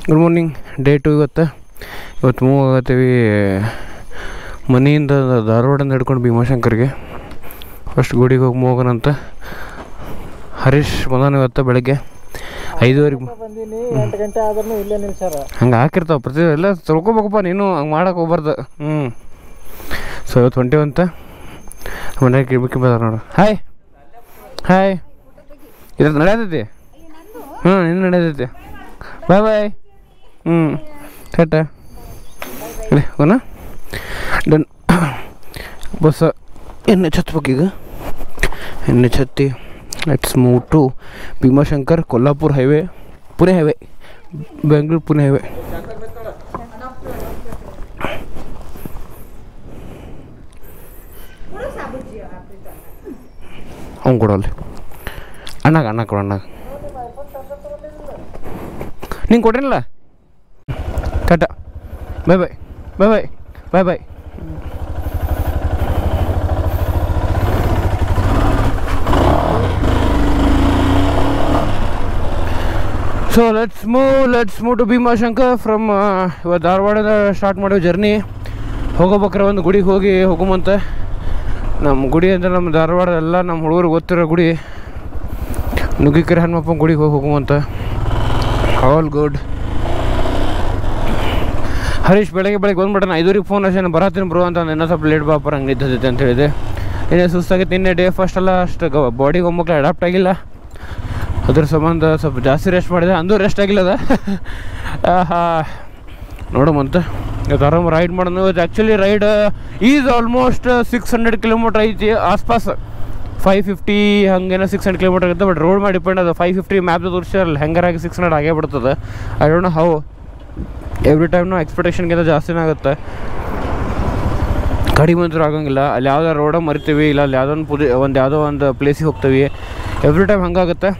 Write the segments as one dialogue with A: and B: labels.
A: Good morning. Day 2 ಇವತ್ತು move ಆಗತ್ತೀವಿ ಮನೆಯಿಂದ ಧಾರವಾಡದಿಂದ ಹಿಡ್ಕೊಂಡು ಭೀಮಾಶಂಕರ್ಗೆ. ಫಸ್ಟ್ ಗುಡಿಗೆ ಹೋಗಿ ಮೂವ್ ಹೋಗೋಣಂತ. ಹರೀಶ್ ಬಂದಾನ ಇವತ್ತು ಬೆಳಗ್ಗೆ 5:30 ಹಂಗೆ ಹಾಕಿರ್ತಾವೆ ಪ್ರತಿ ಎಲ್ಲ ತಿಳ್ಕೊಬೇಕಪ್ಪ ನೀನು, ಹಂಗೆ ಮಾಡಕ್ಕೆ ಹೋಗ್ಬಾರ್ದು. ಸೊ ಇವತ್ತು ಹೊಂಟೇವಂತ ಮನೆಗೆ ಕಿರ್ಬಿಕ್ಕಿ ಬದಾರ ನೋಡು. ಹಾಯ್ ಹಾಯ್, ಇವತ್ತು ನಡೆಯತೈತಿ. ನಿನ್ನ ನಡೆಯತೈತಿ. ಬಾಯ್ ಬಾಯ್. ಟಾಟಾ. ಹೋಗೋಣ. ಡನ್. ಬಸ್ ಎಣ್ಣೆ ಛತ್ಬೇಕೀಗ. ಎಣ್ಣೆ ಛತ್ತಿ let's move to Bhimashankar, Kolhapur highway, Pune highway, Bengaluru Pune highway. ಅವ್ನು ಕೊಡೋಲ್ಲ ಅಣ್ಣ ಕೊಡ. ನೀನು ಕೊಟ್ರಿಲ್ಲ. Tata. Bye bye bye bye bye bye. So let's move to Bhimashankar from ಇವತ್ತು ಧಾರವಾಡದ ಸ್ಟಾರ್ಟ್ ಮಾಡೋ ಜರ್ನಿ. ಹೋಗೋಬೇಕಾರೆ ಒಂದು ಗುಡಿಗೆ ಹೋಗುಮಂತ. ನಮ್ಮ ಗುಡಿ ಅಂದರೆ ನಮ್ಮ ಧಾರವಾಡ ಎಲ್ಲ ನಮ್ಮ ಹುಡುಗರು ಗೊತ್ತಿರೋ ಗುಡಿ, ನುಗ್ಗಿಕೆರೆ ಹನುಮಪ್ಪನ ಗುಡಿಗೆ ಹೋಗುವಂತ. All good. ಹರೀಶ್ ಬೆಳಗ್ಗೆ ಬಂದ್ಬಿಟ್ಟು 5:30 ಫೋನ್ ಹಚ್ಚಿ ಬರತ್ತೀನಿ ಬ್ರೋ ಅಂತ. ಇನ್ನೂ ಸ್ವಲ್ಪ ಲೇಟ್ ಬಾಪರ್ ಹಂಗೆ ನಿಂತೈತೆ ಅಂತ ಹೇಳಿದೆ. ಇನ್ನೇ ಸುಸ್ತಾಗಿತ್ತು. ನಿನ್ನೆ ಡೇ ಫಸ್ಟ್ ಎಲ್ಲ ಅಷ್ಟು ಬಾಡಿಗೆ ಒಮ್ಮಕ್ಳು ಅಡಾಪ್ಟ್ ಆಗಿಲ್ಲ, ಅದ್ರ ಸಂಬಂಧ ಸ್ವಲ್ಪ ಜಾಸ್ತಿ ರೆಸ್ಟ್ ಮಾಡಿದೆ. ಅಂದು ರೆಸ್ಟ್ ಆಗಿಲ್ಲದ. ನೋಡಮಂತ ಇವತ್ತು ಆರಾಮ ರೈಡ್ ಮಾಡೋಣ. ಇವತ್ತು actually ride is almost 600 kilometre ಐತಿ ಆಸ್ಪಾಸ್. 550 ಹಂಗೇನೋ 600 ಕಿಲೋಮೀಟ್ರ್ ಆಗುತ್ತೆ. ಬಟ್ ರೋಡ್ ಮಾಡಿ ಡಿಪೆಂಡ್. ಅದು 550 ಮ್ಯಾಪ್ ತೋರಿಸಿರಲ್ಲ, ಹೆಂಗಾರಾಗಿ 600 ಆಗೇ ಬಿಡ್ತದೆ. I don't know how. Every ಟೈಮ್ನು ಎಕ್ಸ್ಪೆಕ್ಟೇಷನ್ಗಿಂತ ಜಾಸ್ತಿನೇ ಆಗುತ್ತೆ. ಕಡಿಮೆ ಅಂತೂ ಆಗಂಗಿಲ್ಲ. ಅಲ್ಲಿ ಯಾವುದೋ ರೋಡ ಮರಿತೀವಿ, ಇಲ್ಲ ಅಲ್ಲಿ ಯಾವುದೋ ಒಂದು ಪ್ಲೇಸಿಗೆ ಹೋಗ್ತೀವಿ. Every time ಹಂಗಾಗುತ್ತೆ.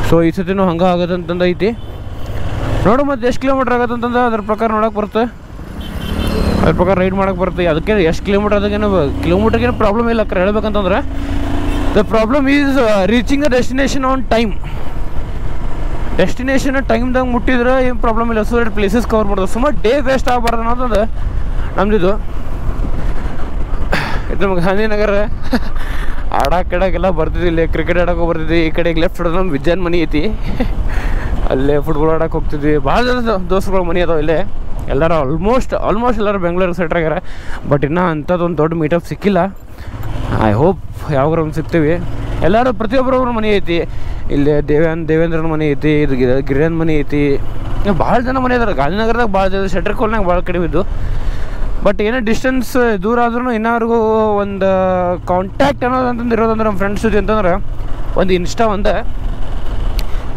A: ಸೊ ಈ ಸತಿನೂ ಹಂಗೆ ಆಗುತ್ತೆ ಅಂತಂದು ಐತಿ. ನೋಡು ಮತ್ತೆ ಎಷ್ಟು ಕಿಲೋಮೀಟ್ರ್ ಆಗುತ್ತೆ ಅಂತಂದು ಅದ್ರ ಪ್ರಕಾರ ನೋಡೋಕೆ ಬರುತ್ತೆ, ಅದ್ರ ಪ್ರಕಾರ ರೈಡ್ ಮಾಡೋಕೆ ಬರುತ್ತೆ. ಅದಕ್ಕೆ ಎಷ್ಟು ಕಿಲೋಮೀಟ್ರ್ ಅದಕ್ಕೇನು ಕಿಲೋಮೀಟ್ರಿಗೇನು ಪ್ರಾಬ್ಲಮ್ ಇಲ್ಲ. ಹೇಳ್ಬೇಕಂತಂದ್ರೆ the problem is reaching the destination on time. Destination ಟೈಮ್ದಾಗ ಮುಟ್ಟಿದ್ರೆ ಏನು ಪ್ರಾಬ್ಲಮ್ ಇಲ್ಲ. ಸೊ ಪ್ಲೇಸಸ್ ಕವರ್ ಮಾಡೋದು, ಸುಮಾರು ಡೇ ವೇಸ್ಟ್ ಆಗಬಾರ್ದು ಅನ್ನೋದು ನಮ್ದಿದು. ಇದು ನಮ್ಗೆ ಗಾಂಧಿನಗರ ಆಡಾಕೆಲ್ಲ ಬರ್ತಿದ್ವಿ. ಇಲ್ಲೇ ಕ್ರಿಕೆಟ್ ಆಡೋಕೆ ಬರ್ತಿದ್ವಿ. ಈ ಕಡೆಗೆ ಲೆಫ್ಟ್ ಹೊಡೆದು ನಮ್ಮ ವಿಜ್ಞಾನ ಮನೆ ಐತಿ, ಅಲ್ಲೇ ಫುಟ್ಬಾಲ್ ಆಡೋಕೆ ಹೋಗ್ತಿದ್ವಿ. ಭಾಳ ಜನ ದೋಸ್ತುಗಳು ಮನೆ ಅದಾವೆ ಇಲ್ಲೇ. ಎಲ್ಲರೂ ಆಲ್ಮೋಸ್ಟ್ ಎಲ್ಲರೂ ಬೆಂಗಳೂರಿಗೆ ಸೆಟ್ರ್ ಆಗ್ಯಾರ. ಬಟ್ ಇನ್ನೂ ಅಂಥದ್ದೊಂದು ದೊಡ್ಡ ಮೀಟಪ್ ಸಿಕ್ಕಿಲ್ಲ. ಐ ಹೋಪ್ ಯಾವಾಗಾರ ಒಂದು ಸಿಗ್ತೀವಿ. ಎಲ್ಲರೂ ಪ್ರತಿಯೊಬ್ಬರವ್ರ ಮನೆ ಐತಿ. ಇಲ್ಲಿ ದೇವೇಂದ್ರನ ಮನೆ ಐತಿ, ಇದು ಗಿರಿಯನ್ ಮನೆ ಐತಿ. ಭಾಳ ಜನ ಮನೆ ಇದಾರೆ ಗಾಂಧಿನಗರದಾಗ. ಭಾಳ ಜನ ಶೆಟ್ರ್ ಕೋಲ್ನಾಗ ಭಾಳ ಕಡಿಮೆ ಇದ್ದು. ಬಟ್ ಏನೋ ಡಿಸ್ಟೆನ್ಸ್ ದೂರ ಆದ್ರೂ ಇನ್ನವ್ರಿಗೂ ಒಂದು ಕಾಂಟ್ಯಾಕ್ಟ್ ಅನ್ನೋದು ಇರೋದಂದ್ರೆ ನಮ್ಮ ಫ್ರೆಂಡ್ಸ್ ಜೊತೆ ಅಂತಂದ್ರೆ ಒಂದು ಇನ್ಸ್ಟಾ ಒಂದು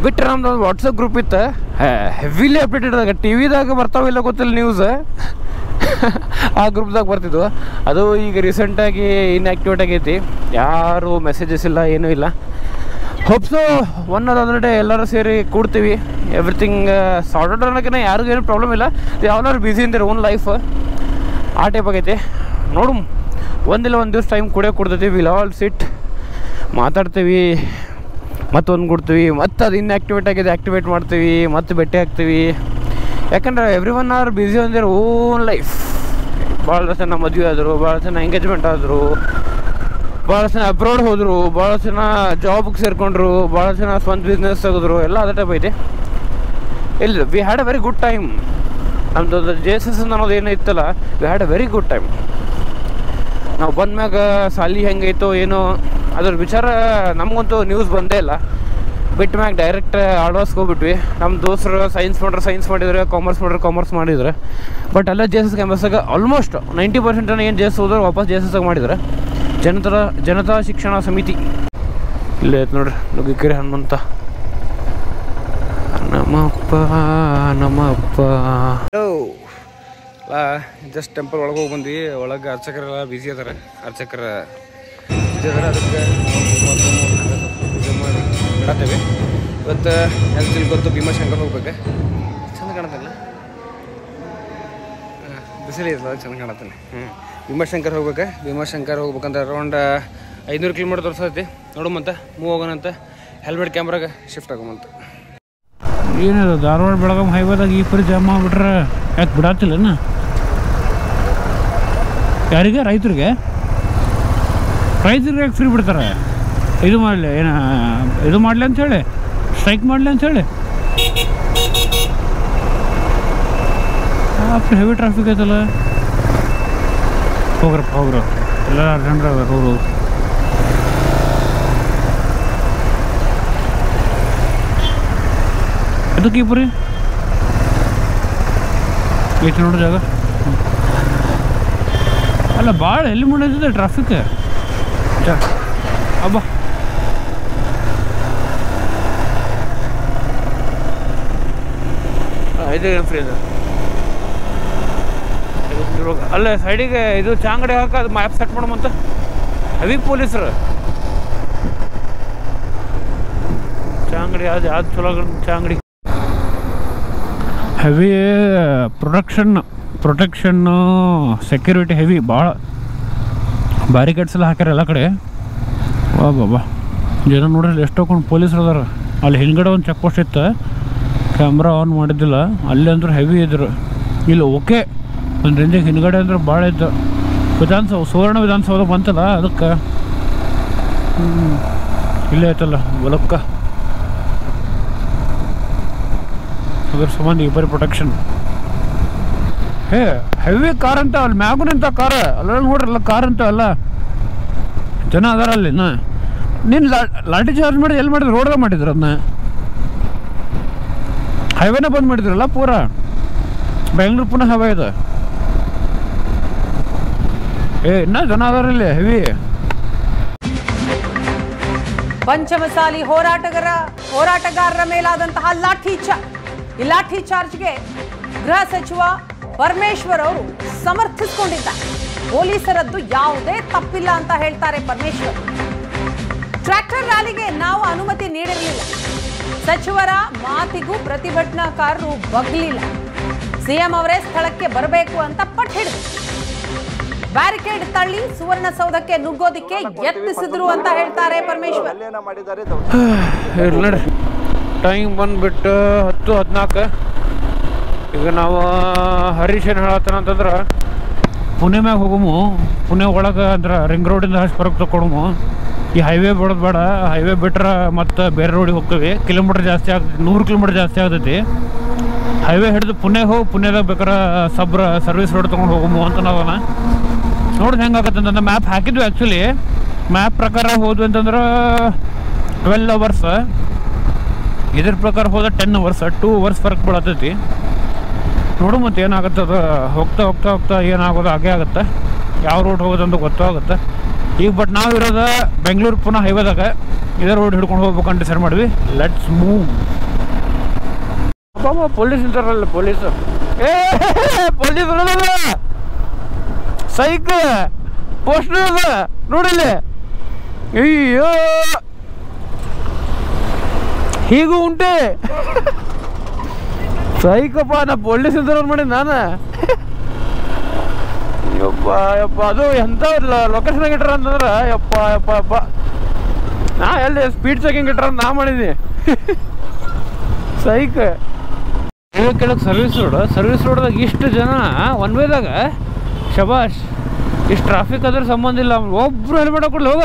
A: ಬಿಟ್ಟರೆ ನಮ್ದು ಒಂದು ವಾಟ್ಸಪ್ ಗ್ರೂಪ್ ಇತ್ತು. ಹೆವಿಲಿ ಅಪ್ಡೇಟೆಡ್ ಆದಾಗ ಟಿ ವಿದಾಗ ಬರ್ತಾವಿಲ್ಲ ಗೊತ್ತಿಲ್ಲ ನ್ಯೂಸ್. ಆ ಗ್ರೂಪ್ದಾಗ ಬರ್ತಿದ್ವು. ಅದು ಈಗ ರೀಸೆಂಟಾಗಿ ಇನ್ಆ್ಯಕ್ಟಿವೇಟ್ ಆಗೈತಿ. ಯಾರು ಮೆಸೇಜಸ್ ಇಲ್ಲ, ಏನೂ ಇಲ್ಲ. ಹೋಪ್ಸು ಒನ್ ಆರ್ ಅದರ್ ಡೇ ಎಲ್ಲರೂ ಸೇರಿ ಕೂಡ್ತೀವಿ. ಎವ್ರಿಥಿಂಗ್ ಸಾರ್ಟೆಡ್ ಅನ್ನೋಕೆ ಯಾರಿಗೂ ಏನು ಪ್ರಾಬ್ಲಮ್ ಇಲ್ಲ. ಯಾವ್ದಾದ್ರು busy in their own life. ಆ ಟೈಪ್ ಆಗೈತಿ. ನೋಡು, ಒಂದು ದಿವಸ ಟೈಮ್ ಕೊಡ್ತೈತಿ. ವಿಲ್ ಆಲ್ ಸಿಟ್ ಮಾತಾಡ್ತೀವಿ, ಮತ್ತೊಂದು ಕೊಡ್ತೀವಿ, ಮತ್ತು ಅದು ಇನ್ಆ್ಯಕ್ಟಿವೇಟ್ ಆಗಿದೆ ಆ್ಯಕ್ಟಿವೇಟ್ ಮಾಡ್ತೀವಿ, ಮತ್ತು ಭೇಟಿ ಆಗ್ತೀವಿ. ಯಾಕಂದ್ರೆ every one R busy on their own life. ಭಾಳ ಜನ ಮದುವೆ ಆದರು, ಭಾಳ ಜನ ಎಂಗೇಜ್ಮೆಂಟ್ ಆದರು, ಭಾಳ ಜನ ಅಬ್ರಾಡ್ ಹೋದರು, ಭಾಳ ಜನ ಜಾಬ್ಗೆ ಸೇರಿಕೊಂಡ್ರು, ಭಾಳ ಜನ ಸ್ವಂತ ಬಿಸ್ನೆಸ್ ತೆಗೆದ್ರು. ಎಲ್ಲ ಅದೇ ಟೈಪ್ ಐತಿ. ಇಲ್ಲ, we had a very good time. ನಮ್ಮದು JSS ಅನ್ನೋದು ಏನೋ ಇತ್ತಲ್ಲ, we had a very good time. ನಾವು ಬಂದ್ಮ್ಯಾಗ ಸಾಲಿ ಹೆಂಗೈತೋ ಏನೋ ಅದ್ರ ವಿಚಾರ ನಮಗಂತೂ ನ್ಯೂಸ್ ಬಂದೇ ಇಲ್ಲ. ಬಿಟ್ಟ ಮ್ಯಾಗ ಡೈರೆಕ್ಟ್ ಆಳ್ವಾಸ್ಗೆ ಹೋಗ್ಬಿಟ್ವಿ. ನಮ್ಮ ದೋಸ್ತರು ಸೈನ್ಸ್ ಮಾಡಿದ್ರೆ, ಕಾಮರ್ಸ್ ಮಾಡಿದ್ರೆ. ಬಟ್ ಎಲ್ಲ JSS ಕ್ಯಾಂಪಸ್ಸಾಗ ಆಲ್ಮೋಸ್ಟ್ 90% ಜನ ಏನು JSS ಹೋದ್ರೆ ವಾಪಸ್ JSS ಮಾಡಿದ್ರೆ. ಜನತಾ ಶಿಕ್ಷಣ ಸಮಿತಿ ಇಲ್ಲೇ ಐತೆ ನೋಡ್ರಿ, ನುಗ್ಗಿಕೆರೆ ಹನುಮಂತ. ನಮ್ಮಪ್ಪ ಜಸ್ಟ್ ಟೆಂಪಲ್ ಒಳಗೆ ಹೋಗಿ ಬಂದ್ವಿ. ಒಳಗೆ ಅರ್ಚಕರೆಲ್ಲ ಬ್ಯುಸಿ ಅದಾರೆ. ಅರ್ಚಕರ ಅದಕ್ಕೆ ಪೂಜೆ ಮಾಡಿ ಬಿಡತ್ತೇವೆ. ಇವತ್ತು ಆ್ಯಕ್ಚುಲಿ ಗೊತ್ತು ಭೀಮಾಶಂಕರ್ ಹೋಗ್ಬೇಕು. ಚಂದ ಕಾಣತ್ತಲ್ಲ, ಬಿಸಿಲು ಇರ್ತದೆ, ಚಂದ ಕಾಣತ್ತಾನೆ. ಭೀಮಾಶಂಕರ್ ಹೋಗ್ಬೇಕಂದ್ರೆ ಅರೌಂಡ್ 500 ಕಿಲೋಮೀಟರ್ ತೋರಿಸೈತಿ. ನೋಡುಮಂತ ಮೂವ್ ಹೋಗೋಣಂತ. ಹೆಲ್ಮೆಟ್ ಕ್ಯಾಮ್ರಾಗ ಶಿಫ್ಟ್ ಆಗೋಮಂತ.
B: ಏನದು ಧಾರವಾಡ ಬೆಳಗಾಂ ಹೈವೇದಾಗ ಈ ಪರಿ ಜಾಮ್ ಮಾಡಿಬಿಟ್ರೆ ಯಾಕೆ ಬಿಡಾತಿಲ್ಲನ? ಯಾರಿಗೆ? ರೈತರಿಗೆ ಯಾಕೆ ಫ್ರೀ ಬಿಡ್ತಾರೆ? ಇದು ಮಾಡಲಿ ಇದು ಮಾಡಲಿ ಅಂಥೇಳಿ, ಸ್ಟ್ರೈಕ್ ಮಾಡಲಿ ಅಂಥೇಳಿ. ಹೆವಿ ಟ್ರಾಫಿಕ್ ಐತಲ್ಲ. ಹೋಗ್ರ ಎಲ್ಲ ಅರ್ಜೆಂಟ್ ಹೋಗ್ರು. ಅದಕ್ಕೆ ಈ ಪರಿ ಐತಿ ನೋಡ್ರಿ ಜಾಗ. ಅಲ್ಲ ಭಾಳ ಎಲ್ಲಿ ಮಾಡಿದೆ ಟ್ರಾಫಿಕ್ ಅಬ್ಬಾ. ಇದು ಏನು ಫ್ರೀ ಇದೆ ಅಲ್ಲೇ ಸೈಡಿಗೆ ಇದು ಚಾಂಗಡಿ ಹಾಕ ಅದು ಮ್ಯಾಪ್ ಸೆಟ್ ಮಾಡಮಂತ ಹೆವಿ ಪೊಲೀಸರು. ಚಾಂಗಡಿ ಯಾವ್ದು ಚಲೋ ಚಾಂಗಡಿ ಹೆವಿ ಪ್ರೊಟೆಕ್ಷನ್ನು ಸೆಕ್ಯೂರಿಟಿ ಹೆವಿ ಭಾಳ ಬ್ಯಾರಿಕೇಡ್ಸ್ ಎಲ್ಲ ಹಾಕ್ಯಾರ ಎಲ್ಲ ಕಡೆ. ವಾ ಬಾಬಾ ಜನ ನೋಡ್ರಿ ಎಷ್ಟೊಂದು ಪೊಲೀಸರು ಅದಾರ. ಅಲ್ಲಿ ಹಿಂದ್ಗಡೆ ಒಂದು ಚೆಕ್ ಪೋಸ್ಟ್ ಇತ್ತು, ಕ್ಯಾಮ್ರಾ ಆನ್ ಮಾಡಿದ್ದಿಲ್ಲ. ಅಲ್ಲಿ ಅಂದ್ರೆ ಹೆವಿ ಇದ್ರು. ಇಲ್ಲಿ ಓಕೆ ಒಂದು ರೇಂಜಿಗೆ ಹಿಂದ್ಗಡೆ ಅಂದ್ರೆ ಭಾಳ ಇತ್ತು. ಸುವರ್ಣ ವಿಧಾನಸೌಧ ಬಂತಲ್ಲ ಅದಕ್ಕೆ ಇಲ್ಲೇ ಐತಲ್ಲ ಬಲಕ್ಕ, ಅದ್ರ ಸಂಬಂಧ ಈ ಬರೀ ಪ್ರೊಟೆಕ್ಷನ್. ಹೆವಿ ಕಾರ್ ಅಂತ ಅಲ್ಲಿ ಮ್ಯಾಗು ನಿಂತ ಕಾರ್ ಅಲ್ಲ ನೋಡ್ರಿ, ಎಲ್ಲ ಕಾರ್ ಅಂತ ಎಲ್ಲ ಜನ ಅದಾರ ಅಲ್ಲಿ. ನೀನು ಲಾಠಿ ಚಾರ್ಜ್ ಮಾಡಿ ಎಲ್ಲಿ ಮಾಡಿದ್ರು? ರೋಡ್ದಾಗ ಮಾಡಿದ್ರು. ಅದನ್ನ ಹೈವೇನ ಬಂದ್ ಮಾಡಿದ್ರಲ್ಲ ಪೂರ. ಬೆಂಗಳೂರು ಪುನಃ ಹೈವೇ ಇದೆ. ಇನ್ನ ಜನ ಅದಾರ ಇಲ್ಲಿ ಹೆವಿ.
C: ಪಂಚಮಸಾಲಿ ಹೋರಾಟಗಾರರ ಮೇಲಾದಂತಹ ಈ ಲಾಠಿ ಚಾರ್ಜ್ಗೆ ಗೃಹ ಸಚಿವ ಪರಮೇಶ್ವರ್ ಅವರು ಸಮರ್ಥಿಸಿಕೊಂಡಿದ್ದಾರೆ. ಪೊಲೀಸರದ್ದು ಯಾವುದೇ ತಪ್ಪಿಲ್ಲ ಅಂತ ಹೇಳ್ತಾರೆ ಪರಮೇಶ್ವರ್. ಟ್ರ್ಯಾಕ್ಟರ್ ರ್ಯಾಲಿಗೆ ನಾವು ಅನುಮತಿ ನೀಡಿರಲಿಲ್ಲ. ಸಚಿವರ ಮಾತಿಗೂ ಪ್ರತಿಭಟನಾಕಾರರು ಬಗ್ಲಿಲ್ಲ. ಸಿಎಂ ಅವರೇ ಸ್ಥಳಕ್ಕೆ ಬರಬೇಕು ಅಂತ ಪಟ್ಟು ಹಿಡಿದು ಬ್ಯಾರಿಕೇಡ್ ತಳ್ಳಿ ಸುವರ್ಣಸೌಧಕ್ಕೆ ನುಗ್ಗೋದಿಕ್ಕೆ ಯತ್ನಿಸಿದ್ರು ಅಂತ ಹೇಳ್ತಾರೆ ಪರಮೇಶ್ವರ್.
A: ಟೈಮ್ ಬಂದ್ಬಿಟ್ಟು 10:14. ಈಗ ನಾವು ಹರೀಶ್ ಏನು ಹೇಳತ್ತಾನ ಅಂತಂದ್ರೆ
B: ಪುಣೆ ಮ್ಯಾಗ ಹೋಗಮು. ಪುಣೆ ಒಳಗೆ ಅಂದ್ರೆ ರಿಂಗ್ ರೋಡಿಂದ ಹೊರಗೆ ತಗೊಳಮು. ಈ ಹೈವೇ ಬಿಡೋದು ಬೇಡ. ಹೈವೇ ಬಿಟ್ರೆ ಮತ್ತು ಬೇರೆ ರೋಡಿಗೆ ಹೋಗ್ತೀವಿ. ಕಿಲೋಮೀಟ್ರ್ ಜಾಸ್ತಿ ಆಗ್ತೈತಿ, 100 ಕಿಲೋಮೀಟ್ರ್ ಜಾಸ್ತಿ ಆಗ್ತೈತಿ. ಹೈವೇ ಹಿಡಿದು ಪುಣೆಗೆ ಹೋಗಿ ಪುಣೆದಾಗ ಬೇಕಾರೆ ಸರ್ವಿಸ್ ರೋಡ್ ತೊಗೊಂಡು ಹೋಗಮು ಅಂತ ನಾವನ ನೋಡಿದ್ ಹೆಂಗಾಗತ್ತೆ ಅಂತಂದ್ರೆ ಮ್ಯಾಪ್ ಹಾಕಿದ್ವಿ. ಆ್ಯಕ್ಚುಲಿ ಮ್ಯಾಪ್ ಪ್ರಕಾರ ಹೋದ್ವಿ ಅಂತಂದ್ರೆ 12 ಅವರ್ಸ್, ಇದ್ರ ಪ್ರಕಾರ ಹೋದ 10 ಅವರ್ಸ್, 2 ಅವರ್ಸ್ ಫರ್ಕ್ ಬೀಳತೈತಿ. ನೋಡು ಮತ್ತೆ ಏನಾಗುತ್ತೆ ಅದು. ಹೋಗ್ತಾ ಏನಾಗೋದು ಹಾಗೆ ಆಗುತ್ತೆ. ಯಾವ ರೋಡ್ ಹೋಗೋದಂತ ಗೊತ್ತಾಗುತ್ತೆ ಈಗ. ಬಟ್ ನಾವು ಇರೋದು ಬೆಂಗಳೂರು ಪುನಃ ಹೈವೇದಾಗ. ಇದೇ ರೋಡ್ ಹಿಡ್ಕೊಂಡು ಹೋಗ್ಬೇಕಂತ ಡಿಸೈಡ್ ಮಾಡಿದ್ವಿ. Let's move.
A: ಅಪ್ಪ ಪೊಲೀಸ್ ಇರ್ತಾರಲ್ಲ, ಪೊಲೀಸ್ ಸೈಕ್ ಪೋಸ್ಟರ್ ಅದ ನೋಡಿಲ್ಲಿ. ಅಯ್ಯೋ ಹೀಗೂ ಉಂಟೆ ಸೈಕಪ್ಪ. ನಾ ಪೊಲೀಸ್ ಇದ್ದಾರ ಮಾಡಿ ನಾನು ಯಪ್ಪ ಅದು ಎಂಥ ಲೊಕೇಶನ್ ಇಟ್ರ ಅಂತಂದ್ರೆ ಯಪ್ಪ ನಾ ಎಲ್ಲಿ ಸ್ಪೀಡ್ ಚೆಕಿಂಗ್ ಇಟ್ರ ನಾ ಮಾಡಿದ್ನಿ ಸೈಕ್. ಕೆಳಗೆ ಸರ್ವಿಸ್ ರೋಡ್ದಾಗ ಇಷ್ಟು ಜನ ಒನ್ ವೇದಾಗ ಶಬಾಷ್. ಇಷ್ಟು ಟ್ರಾಫಿಕ್ ಅದ್ರ ಸಂಬಂಧ ಇಲ್ಲ. ಒಬ್ರು ಹೆಲ್ಮೆಟ್ ಹಾಕೊಡ್ಲಿ ಹೋಗ.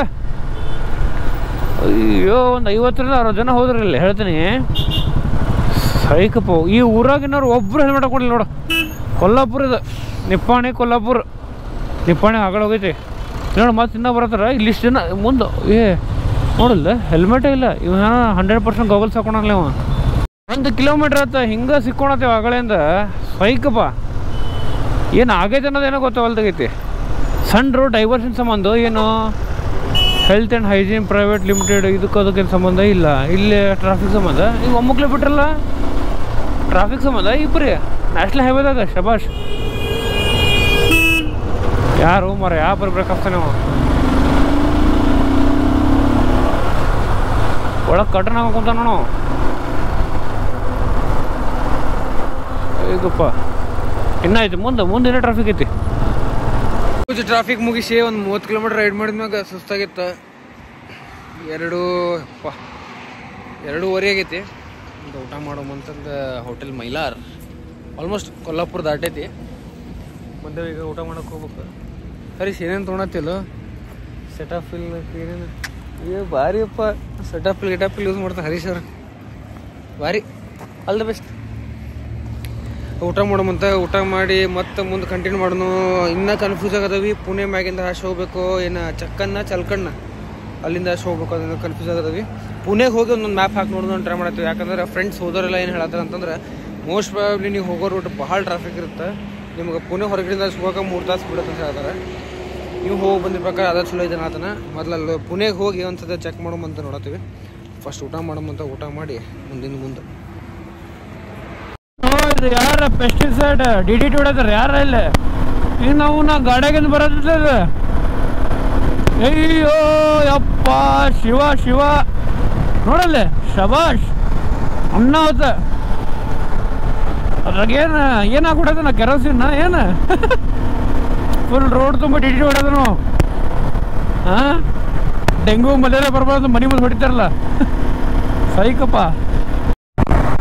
A: ಅಯ್ಯೋ ಒಂದು 50ರಿಂದ 60 ಜನ ಹೋದ್ರಿ ಇಲ್ಲಿ ಹೇಳ್ತೀನಿ. ಸೈಕಪ್ಪ. ಈ ಊರಾಗಿನವ್ರು ಒಬ್ರು ಹೆಲ್ಮೆಟ್ ಹಾಕೊಡ್ಲಿ ನೋಡು. ಕೊಲ್ಲಾಪುರ ಇದು, ನಿಪ್ಪಾಣಿ ಆಗಡೆ ಹೋಗೈತಿ ನೋಡಿ. ಮತ್ತೆ ಇನ್ನೂ ಬರತ್ತಾರ ಇಲ್ಲಿ ಇಷ್ಟು ಜನ ಮುಂದೆ. ನೋಡಿಲ್ಲ ಹೆಲ್ಮೆಟೇ ಇಲ್ಲ. ಇವನ 100% ಗಾಗಲ್ಸ್ ಹಾಕೊಂಡಲ್ಲ ಇವ. 1 ಕಿಲೋಮೀಟ್ರ್ ಆತ ಹಿಂಗೆ ಸಿಕ್ಕೊಳತ್ತೇವ ಆಗಳೆಯಿಂದ. ಸೈಕಪ್ಪ ಏನು ಆಗೈತೆ ಅನ್ನೋದೇನೋ ಗೊತ್ತಾಗಲ್ದಾಗೈತಿ. ಸಣ್ಣ ರೋಡ್ ಡೈವರ್ಷನ್ ಸಂಬಂಧ ಏನು health and hygiene private limited ಅದಕ್ಕೇನು ಸಂಬಂಧ ಇಲ್ಲ. ಇಲ್ಲಿ ಟ್ರಾಫಿಕ್ ಸಂಬಂಧ ಈಗ ಒಮ್ಮಕ್ಲೆ ಬಿಟ್ರಲ್ಲ ಟ್ರಾಫಿಕ್ ಸಂಬಂಧ ಇಬ್ಬರಿ ನ್ಯಾಷನಲ್ ಹೈವೇದಾಗ. ಶಬಾಷ್. ಯಾರು ಮರ ಯಾವ ಬರ್ಬೇಕು ಆಗ್ತಾನೆ ಅವ. ಒಳಗೆ ಕಟ್ರನ ಹಾಕೊಂತ ನೋಡು. ಈಗಪ್ಪ ಇನ್ನೈತಿ ಮುಂದೆ ಟ್ರಾಫಿಕ್ ಐತಿ. ಟ್ರಾಫಿಕ್ ಮುಗಿಸಿ ಒಂದು 30 ಕಿಲೋಮೀಟರ್ ರೈಡ್ ಮಾಡಿದ್ಮ್ಯಾಗ ಸುಸ್ತಾಗಿತ್ತು. 2:30 ಆಗೈತಿ. ಊಟ ಮಾಡೋಮಂತಂದು ಹೋಟೆಲ್ ಮೈಲಾರ್ ಆಲ್ಮೋಸ್ಟ್ ಕೊಲ್ಲಾಪುರ ದಾಟೈತಿ. ಮತ್ತೆ ಈಗ ಊಟ ಮಾಡೋಕೆ ಹೋಗ್ಬೇಕು. ಹರೀಶ್ ಏನೇನು ತೊಗೊಳತ್ತಿಲ್ಲ ಸೆಟಪ್ ಇಲ್ಲ ಏನೇನು ಭಾರಿ ಅಪ್ಪ. ಸೆಟಪ್ ಯೂಸ್ ಮಾಡ್ತಾರೆ ಹರೀಶ್ ಅವ್ರು, ಭಾರಿ ಆಲ್ ದ ಬೆಸ್ಟ್. ಊಟ ಮಾಡೋಮಂತ ಊಟ ಮಾಡಿ ಮತ್ತೆ ಮುಂದೆ ಕಂಟಿನ್ಯೂ ಮಾಡೋಣ. ಇನ್ನೂ ಕನ್ಫ್ಯೂಸ್ ಆಗದವಿ, ಪುಣೆ ಮ್ಯಾಗಿಂದ ಹಾಶ್ ಹೋಗ್ಬೇಕು ಏನು ಚಲ್ಕಣ್ಣ ಅಲ್ಲಿಂದ ಹಾಶ್ ಹೋಗ್ಬೇಕು ಅದನ್ನ ಕನ್ಫ್ಯೂಸ್ ಆಗದವಿ. ಪುಣೆಗೆ ಹೋಗಿ ಒಂದೊಂದು ಮ್ಯಾಪ್ ಹಾಕಿ ನೋಡೋದು ಟ್ರೈ ಮಾಡ್ತೀವಿ. ಯಾಕಂದ್ರೆ ಫ್ರೆಂಡ್ಸ್ ಹೋದೋರೆಲ್ಲ ಏನು ಹೇಳತ್ತಾರ ಅಂತಂದ್ರೆ ಮೋಸ್ಟ್ ಪ್ರಾಬಬ್ಲಿ ನೀವು ಹೋಗೋ ರೂಟ್ ಭಾಳ ಟ್ರಾಫಿಕ್ ಇರುತ್ತೆ. ನಿಮ್ಗೆ ಪುಣೆ ಹೊರಗಡೆಯಿಂದ ಹೋಗೋಕೆ 3 ತಾಸು ಬಿಡುತ್ತೆ ಅಂತ ಹೇಳ್ತಾರೆ. ನೀವು ಹೋಗಿ ಬಂದಿರ ಪ್ರಕಾರ ಅದ ಚಲೋ ಇದೆ ಆತನ. ಮೊದಲಲ್ಲಿ ಪುಣೆಗೆ ಹೋಗಿ ಒಂದ್ಸತಿ ಚೆಕ್ ಮಾಡೋಮಂತ ನೋಡತ್ತೀವಿ. ಫಸ್ಟ್ ಊಟ ಮಾಡೋಮಂತ ಊಟ ಮಾಡಿ ಮುಂದೆ
B: ಯಾರ ಪೆಸ್ಟಿಸೈಡ್ DDT ಹೊಡೆದಾರ ಯಾರ ಇಲ್ಲ. ಈಗ ನಾ ಗಾಡಿಯಾಗಿಂದ ಬರೋದಿಲ್ಲ. ಅಯ್ಯೋ ಯಪ್ಪ ಶಿವ ನೋಡಲ್ಲೇ ಶಬಾಷ್ ಅನ್ನ ಹೋತ. ಅದ್ರಾಗ ಏನಾಗ್ಬಿಡೋದು ನಾ ಕೆರೋಸಿನ್ ಏನು ಫುಲ್ ರೋಡ್ ತುಂಬ DDT ಹೊಡೆದನು. ಡೆಂಗು ಮಲೇರಿಯಾ ಬರ್ಬಾರ್ದು ಮನೆ ಮುಂದೆ ಹೊಡಿತಾರಲ್ಲ ಸೈಕಪ್ಪ.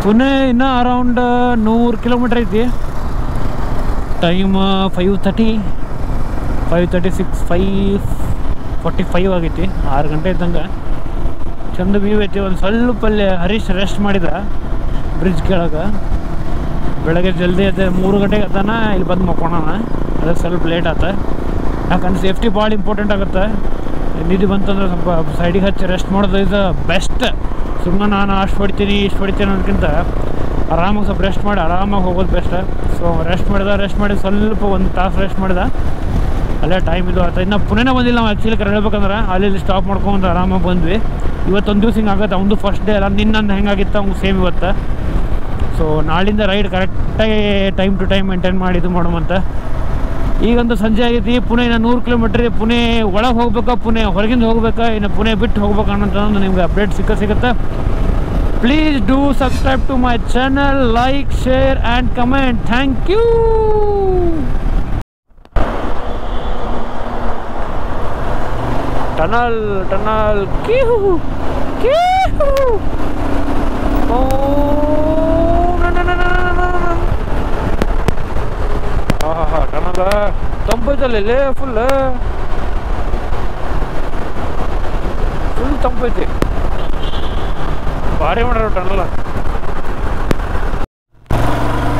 B: ಪುಣೆ ಇನ್ನೂ ಅರೌಂಡ್ 100 ಕಿಲೋಮೀಟ್ರ್ ಐತಿ. ಟೈಮ್ 5:30, 5:36, 5:45 ಆಗೈತಿ. 6 ಗಂಟೆ ಇದ್ದಂಗೆ ಚಂದ ವ್ಯೂ ಐತಿ. ಒಂದು ಸ್ವಲ್ಪ ಅಲ್ಲಿ ಹರೀಶ್ ರೆಸ್ಟ್ ಮಾಡಿದ ಬ್ರಿಡ್ಜ್ ಕೆಳಗೆ. ಬೆಳಗ್ಗೆ ಜಲ್ದಿ ಐತೆ 3 ಗಂಟೆಗೆ ಅತ್ತಾನ ಇಲ್ಲಿ ಬಂದು ಮಕ್ಕೊಳೋಣ. ಅದಕ್ಕೆ ಸ್ವಲ್ಪ ಲೇಟ್ ಆತ. ಯಾಕಂದ್ರೆ ಸೇಫ್ಟಿ ಭಾಳ ಇಂಪಾರ್ಟೆಂಟ್ ಆಗುತ್ತೆ. ನಿಧಿ ಬಂತಂದ್ರೆ ಸ್ವಲ್ಪ ಸೈಡಿಗೆ ಹಚ್ಚಿ ರೆಸ್ಟ್ ಮಾಡೋದು ಇದು ಬೆಸ್ಟ್. ಸುಮ್ಮನೆ ನಾನು ಅಷ್ಟು ಹೊಡಿತೀನಿ ಅನ್ನೋದಕ್ಕಿಂತ ಆರಾಮಾಗಿ ಸ್ವಲ್ಪ ರೆಸ್ಟ್ ಮಾಡಿ ಆರಾಮಾಗಿ ಹೋಗೋದು ಬೆಸ್ಟ್. ಸೊ ರೆಸ್ಟ್ ಮಾಡಿ ಸ್ವಲ್ಪ 1 ತಾಸು ರೆಸ್ಟ್ ಮಾಡಿದ. ಅಲ್ಲೇ ಟೈಮ್ ಇದು ಆಯ್ತು. ಇನ್ನು ಪುಣೆನೇ ಬಂದಿಲ್ಲ ನಾವು ಆ್ಯಕ್ಚುಲಿ ಹೇಳ್ಬೇಕಂದ್ರೆ ಅಲ್ಲಿ ಸ್ಟಾಪ್ ಮಾಡ್ಕೊಂಡು ಆರಾಮಾಗಿ ಬಂದ್ವಿ. ಇವತ್ತೊಂದು ದಿವ್ಸ ಹಿಂಗೆ ಆಗುತ್ತೆ. ಅವ್ನು ಫಸ್ಟ್ ಡೇ ಅಲ್ಲ, ನಿನ್ನಂದು ಹೆಂಗಾಗಿತ್ತು ಅವ್ನು ಸೇಮ್ ಇವತ್ತು. ಸೊ ನಾಳಿಂದ ರೈಡ್ ಕರೆಕ್ಟಾಗಿ ಟೈಮ್ ಟು ಟೈಮ್ ಮೇಂಟೈನ್ ಮಾಡಿ ಇದು ಮಾಡೋಮಂತ. ಈಗಂತೂ ಸಂಜೆ ಆಗೈತಿ. ಪುಣೆ ಇನ್ನು 100 ಕಿಲೋಮೀಟ್ರ್. ಪುಣೆ ಒಳಗೆ ಹೋಗ್ಬೇಕಾ ಪುಣೆ ಹೊರಗಿಂದ ಹೋಗ್ಬೇಕಾ ಇನ್ನು ಪುಣೆ ಬಿಟ್ಟು ಹೋಗ್ಬೇಕು ಅನ್ನೋಂಥದ್ದು ನಿಮ್ಗೆ ಅಪ್ಡೇಟ್ ಸಿಗುತ್ತೆ. Please do subscribe to my channel, like, share and comment. Thank you. Tunnel ಕೀಹು ಟನಲ್ ತಂಪೈತಲ್ಲಿ ಫುಲ್ ತಂಪೈತಿ. ಭಾರಿ ಮಾಡ್ಯಾರ ಟನಲ್.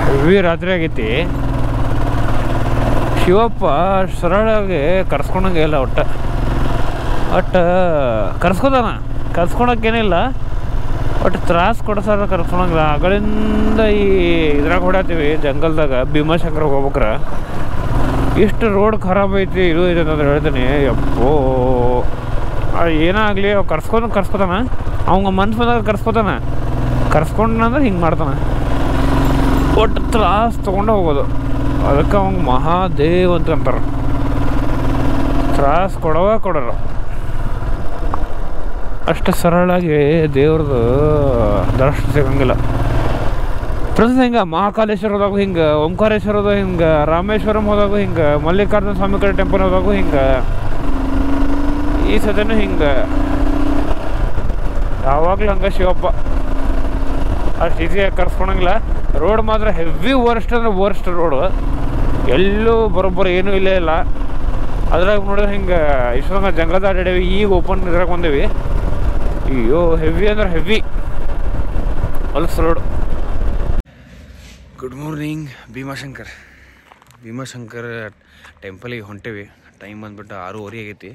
B: ಹೆವಿ ರಾತ್ರಿ ಆಗೈತಿ. ಶಿವಪ್ಪ ಸರಳಾಗಿ ಕರ್ಸ್ಕೊಂಡಂಗೆ ಇಲ್ಲ ಒಟ್ಟು ಕರ್ಸ್ಕೊಳಕ್ಕೇನಿಲ್ಲ. ಒಟ್ಟು ತ್ರಾಸು ಕೊಡ್ಸಾರ ಕರ್ಸ್ಕೊಳಂಗಿಲ್ಲ. ಆಗಳಿಂದ ಈ ಇದ್ರಾಗ ಹೊಡ್ಯಾತೀವಿ ಜಂಗಲ್ದಾಗ ಭೀಮಾಶಂಕರ್ಗೆ ಹೋಗ್ಬೇಕ್ರೆ. ಇಷ್ಟು ರೋಡ್ ಖರಾಬ್ ಐತಿ ಇದು ಇದೆ ಅಂತಂದ್ರೆ ಹೇಳ್ತೀನಿ. ಯಪ್ಪೋ ಏನಾಗಲಿ ಅವು ಕರ್ಸ್ಕೊತಾನ. ಅವಂಗ ಮನ್ಸು ಬಂದಾಗ ಕರ್ಸ್ಕೊಂಡ್ನಂದ್ರೆ ಹಿಂಗೆ ಮಾಡ್ತಾನೆ. ಒಟ್ಟು ತ್ರಾಸು ತೊಗೊಂಡು ಹೋಗೋದು. ಅದಕ್ಕೆ ಅವಂಗೆ ಮಹಾದೇವ್ ಅಂತ ಅಂತಾರೆ. ತ್ರಾಸು ಕೊಡೋರು ಅಷ್ಟು ಸರಳಾಗಿ ದೇವ್ರದ್ದು ದರ್ಶನ ಸಿಗಂಗಿಲ್ಲ. ಪ್ರಸ್ತುತ ಹಿಂಗೆ ಮಹಾಕಾಲೇಶ್ವರದಾಗ ಹಿಂಗೆ ಓಂಕಾರೇಶ್ವರದ ಹಿಂಗೆ ರಾಮೇಶ್ವರಂ ಹೋದಾಗ ಹಿಂಗೆ ಮಲ್ಲಿಕಾರ್ಜುನ ಸ್ವಾಮಿ ಕಡೆ ಟೆಂಪಲ್ ಹೋದಾಗೂ ಹಿಂಗೆ ಈ ಸದನು ಹಿಂಗೆ ಯಾವಾಗಲೂ ಹಂಗೆ ಶಿವಪ್ಪ ಅಷ್ಟು ಈಸಿಯಾಗಿ ಕರ್ಸ್ಕೊಳಂಗಿಲ್ಲ. ರೋಡ್ ಮಾತ್ರ ಹೆವಿ ವರ್ಸ್ಟ್ ಅಂದ್ರೆ ವರ್ಸ್ಟ್ ರೋಡು. ಎಲ್ಲೂ ಬರೋಬ್ಬರ ಏನೂ ಇಲ್ಲೇ ಇಲ್ಲ. ಅದ್ರಾಗ ನೋಡಿದ್ರೆ ಹಿಂಗೆ ಇಷ್ಟೊಂದು ಜಂಗಲ್ದ ಅಡ್ಡಾಡೇವಿ. ಈಗ ಓಪನ್ ಇದ್ರಾಗ ಬಂದೇವಿ. ಅಯ್ಯೋ ಹೆವಿ ಅಂದ್ರೆ ಹೆವಿ ಹೊಲಸ್ ರೋಡ್. Good morning. ಭೀಮಾಶಂಕರ್ ಟೆಂಪಲಿಗೆ ಹೊಂಟೇವಿ. ಟೈಮ್ ಬಂದ್ಬಿಟ್ಟು 6:30 ಆಗೈತಿ.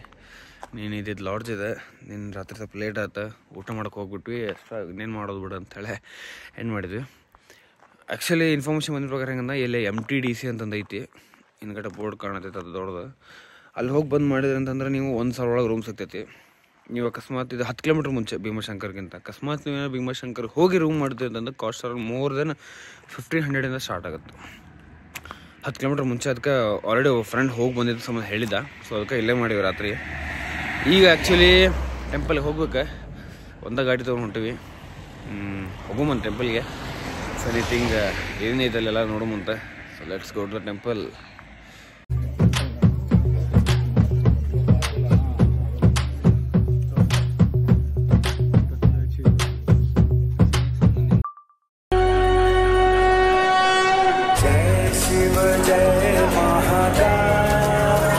B: ನೀನು ಇದ್ದಿದ್ದು ಲಾಡ್ಜ್ ಇದೆ. ನೀನು ರಾತ್ರಿ ಸ್ವಲ್ಪ ಲೇಟ್ ಆಯ್ತು. ಊಟ ಮಾಡೋಕೆ ಹೋಗ್ಬಿಟ್ವಿ. ಎಕ್ಸ್ಟ್ರಾ ಇನ್ನೇನು ಮಾಡೋದು ಬಿಡು ಅಂಥೇಳಿ ಏನು ಮಾಡಿದ್ವಿ. ಆ್ಯಕ್ಚುಲಿ ಇನ್ಫಾರ್ಮೇಷನ್ ಬಂದ ಪ್ರಕಾರ ಹೆಂಗಂದ್ರೆ ಇಲ್ಲಿ MTDC ಅಂತಂದು ಐತಿ. ಹಿಂದ್ಗಡೆ ಬೋರ್ಡ್ ಕಾಣತೈತೆ ಅದು ದೊಡ್ಡದು. ಅಲ್ಲಿ ಹೋಗಿ ಬಂದು ಮಾಡಿದ್ರಿ ಅಂತಂದ್ರೆ ನೀವು 1,000 ಒಳಗೆ ರೂಮ್ ಸಿಗ್ತೈತಿ. ನೀವು ಅಕಸ್ಮಾತ್ ಇದು 10 ಕಿಲೋಮೀಟ್ರ್ ಮುಂಚೆ ಭೀಮಾಶಂಕರ್ಗಿಂತ ಅಕಸ್ಮಾತ್ ನೀವು ಭೀಮಾಶಂಕರ್ ಹೋಗಿ ರೂಮ್ ಮಾಡ್ತೀವಿ ಅಂತಂದ್ರೆ ಕಾಸ್ಟ್ ಮೋರ್ ದೆನ್ 1,500 ಸ್ಟಾರ್ಟ್ ಆಗುತ್ತೆ. 10 ಕಿಲೋಮೀಟ್ರ್ ಮುಂಚೆ. ಅದಕ್ಕೆ ಆಲ್ರೆಡಿ ಫ್ರೆಂಡ್ ಹೋಗಿ ಬಂದಿದ್ದು ಸಂಬಂಧ ಹೇಳಿದ. ಸೊ ಅದಕ್ಕೆ ಇಲ್ಲೇ ಮಾಡೀವಿ ರಾತ್ರಿ. ಈಗ ಆ್ಯಕ್ಚುಲಿ ಟೆಂಪಲ್ಗೆ ಹೋಗ್ಬೇಕು. ಒಂದೇ ಗಾಡಿ ತೊಗೊಂಡು ಹೊಂಟೀವಿ. ಹೋಗೋಮಂತ ಟೆಂಪಲ್ಗೆ. ಸೊ ಎನಿಥಿಂಗ್ ಏನೇನೈತೆ ಅಲ್ಲೆಲ್ಲ ನೋಡೋಮಂತ. So let's go to the temple.
D: Shiv जय महाकाल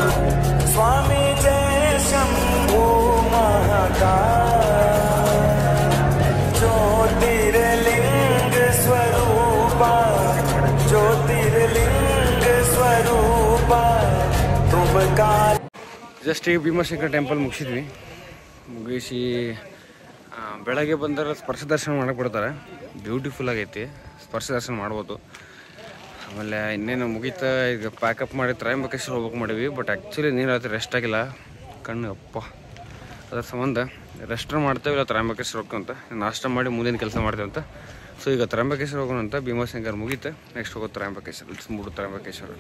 D: स्वामी जय शंभो महाकाल ज्योतिर्लिंग स्वरूपा ज्योतिर्लिंग स्वरूपा तुम काल
A: ಜಸ್ಟ್ ಈಗ ಭೀಮಶಂಕರ ಟೆಂಪಲ್ ಮುಗಿಸಿ ಬೆಳಗ್ಗೆ ಬಂದರೆ ಸ್ಪರ್ಶ ದರ್ಶನ ಮಾಡಕ್ಕೆ ಬಿಡ್ತಾರೆ. ಬ್ಯೂಟಿಫುಲ್ ಆಗೈತಿ, ಸ್ಪರ್ಶ ದರ್ಶನ ಮಾಡ್ಬೋದು. ಆಮೇಲೆ ಇನ್ನೇನು ಮುಗೀತಾ ಈಗ ಪ್ಯಾಕಪ್ ಮಾಡಿ ತ್ರಯಂಬಕೇಶ್ವರ ಹೋಗ್ಬೇಕು ಮಾಡೀವಿ. ಬಟ್ ಆ್ಯಕ್ಚುಲಿ ನೀರು ರಾತ್ರಿ ರೆಸ್ಟ್ ಆಗಿಲ್ಲ, ಕಣ್ಣು ಅಪ್ಪ. ಅದರ ಸಂಬಂಧ ರೆಸ್ಟ್ ಮಾಡ್ತೇವೆ, ಇಲ್ಲ ತ್ರಯಂಬಕೇಶ್ವರ ಹೋಗ್ಕೊಂತ ನಾಷ್ಟ ಮಾಡಿ ಮುಂದಿನ ಕೆಲಸ ಮಾಡ್ತೇವೆ ಅಂತ. ಸೊ ಈಗ ತ್ರಯಂಬಕೇಶ್ವರ ಹೋಗೋಣ ಅಂತ. ಭೀಮಶಂಕರ್ ಮುಗೀತೆ, ನೆಕ್ಸ್ಟ್ ಹೋಗೋದು ತ್ರಯಂಬಕೇಶ್ವರ. ಮೂಡು ತ್ರಯಂಬಕೇಶ್ವರ.